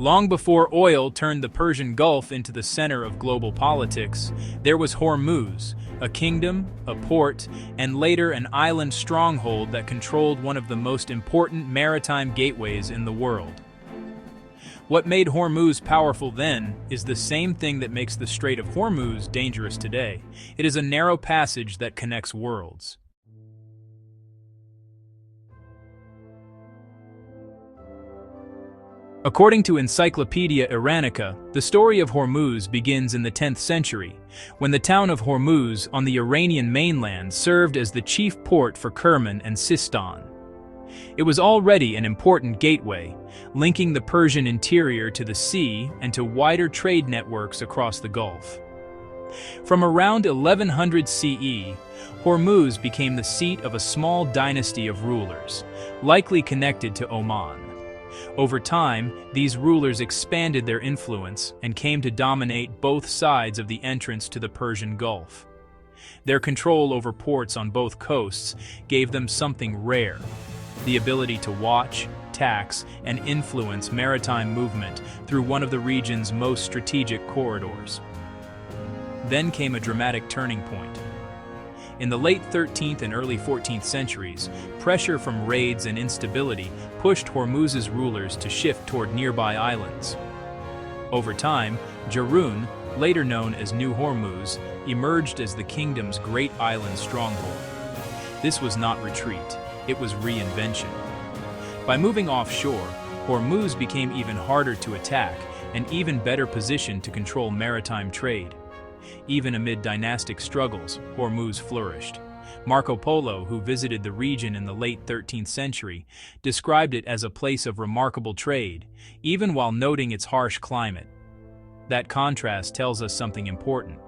Long before oil turned the Persian Gulf into the center of global politics, there was Hormuz, a kingdom, a port, and later an island stronghold that controlled one of the most important maritime gateways in the world. What made Hormuz powerful then is the same thing that makes the Strait of Hormuz dangerous today. It is a narrow passage that connects worlds. According to Encyclopedia Iranica, the story of Hormuz begins in the 10th century, when the town of Hormuz on the Iranian mainland served as the chief port for Kerman and Sistan. It was already an important gateway, linking the Persian interior to the sea and to wider trade networks across the Gulf. From around 1100 CE, Hormuz became the seat of a small dynasty of rulers, likely connected to Oman. Over time, these rulers expanded their influence and came to dominate both sides of the entrance to the Persian Gulf. Their control over ports on both coasts gave them something rare: the ability to watch, tax, and influence maritime movement through one of the region's most strategic corridors. Then came a dramatic turning point. In the late 13th and early 14th centuries, pressure from raids and instability pushed Hormuz's rulers to shift toward nearby islands. Over time, Jarun, later known as New Hormuz, emerged as the kingdom's great island stronghold. This was not retreat, it was reinvention. By moving offshore, Hormuz became even harder to attack and even better positioned to control maritime trade. Even amid dynastic struggles, Hormuz flourished. Marco Polo, who visited the region in the late 13th century, described it as a place of remarkable trade, even while noting its harsh climate. That contrast tells us something important.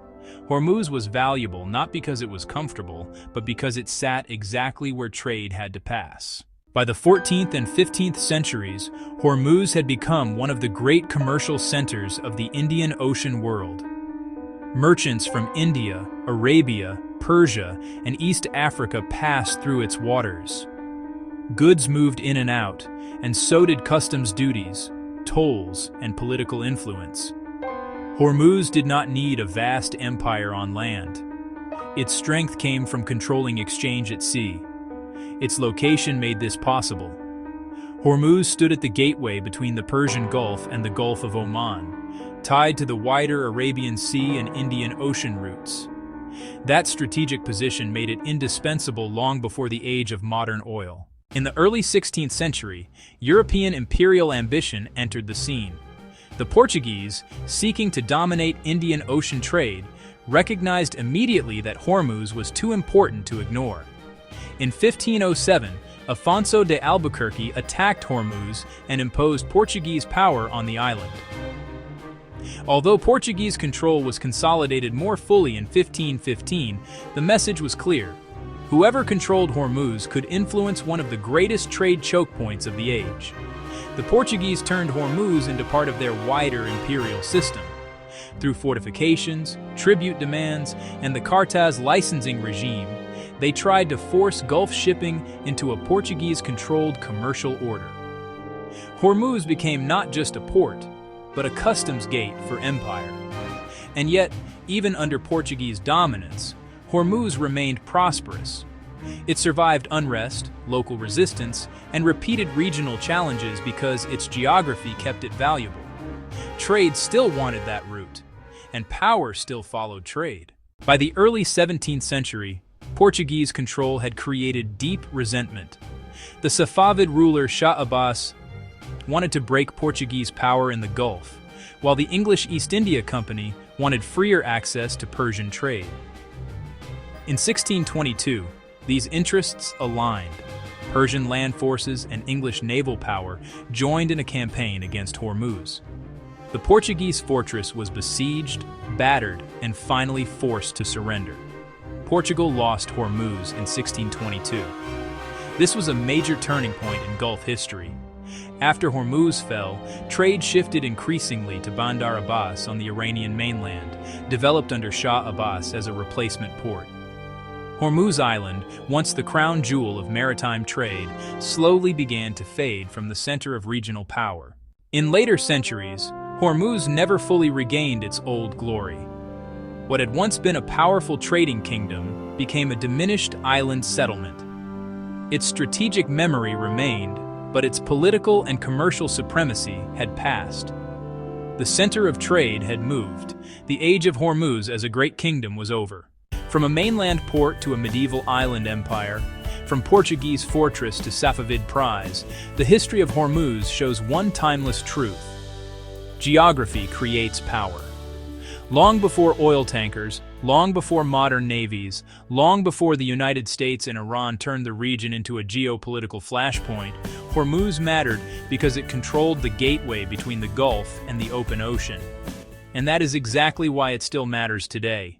Hormuz was valuable not because it was comfortable, but because it sat exactly where trade had to pass. By the 14th and 15th centuries, Hormuz had become one of the great commercial centers of the Indian Ocean world. Merchants from India, Arabia, Persia, and East Africa passed through its waters. Goods moved in and out, and so did customs duties, tolls, and political influence. Hormuz did not need a vast empire on land. Its strength came from controlling exchange at sea. Its location made this possible. Hormuz stood at the gateway between the Persian Gulf and the Gulf of Oman, tied to the wider Arabian Sea and Indian Ocean routes. That strategic position made it indispensable long before the age of modern oil. In the early 16th century, European imperial ambition entered the scene. The Portuguese, seeking to dominate Indian Ocean trade, recognized immediately that Hormuz was too important to ignore. In 1507, Afonso de Albuquerque attacked Hormuz and imposed Portuguese power on the island. Although Portuguese control was consolidated more fully in 1515, the message was clear. Whoever controlled Hormuz could influence one of the greatest trade choke points of the age. The Portuguese turned Hormuz into part of their wider imperial system. Through fortifications, tribute demands, and the Cartaz licensing regime, they tried to force Gulf shipping into a Portuguese-controlled commercial order. Hormuz became not just a port, but a customs gate for empire. And yet, even under Portuguese dominance, Hormuz remained prosperous. It survived unrest, local resistance, and repeated regional challenges because its geography kept it valuable. Trade still wanted that route, and power still followed trade. By the early 17th century, Portuguese control had created deep resentment. The Safavid ruler Shah Abbas wanted to break Portuguese power in the Gulf, while the English East India Company wanted freer access to Persian trade. In 1622, these interests aligned. Persian land forces and English naval power joined in a campaign against Hormuz. The Portuguese fortress was besieged, battered, and finally forced to surrender. Portugal lost Hormuz in 1622. This was a major turning point in Gulf history. After Hormuz fell, trade shifted increasingly to Bandar Abbas on the Iranian mainland, developed under Shah Abbas as a replacement port. Hormuz Island, once the crown jewel of maritime trade, slowly began to fade from the center of regional power. In later centuries, Hormuz never fully regained its old glory. What had once been a powerful trading kingdom became a diminished island settlement. Its strategic memory remained, but its political and commercial supremacy had passed. The center of trade had moved. The age of Hormuz as a great kingdom was over. From a mainland port to a medieval island empire, from Portuguese fortress to Safavid prize, the history of Hormuz shows one timeless truth. Geography creates power. Long before oil tankers, long before modern navies, long before the United States and Iran turned the region into a geopolitical flashpoint, Hormuz mattered because it controlled the gateway between the Gulf and the open ocean. And that is exactly why it still matters today.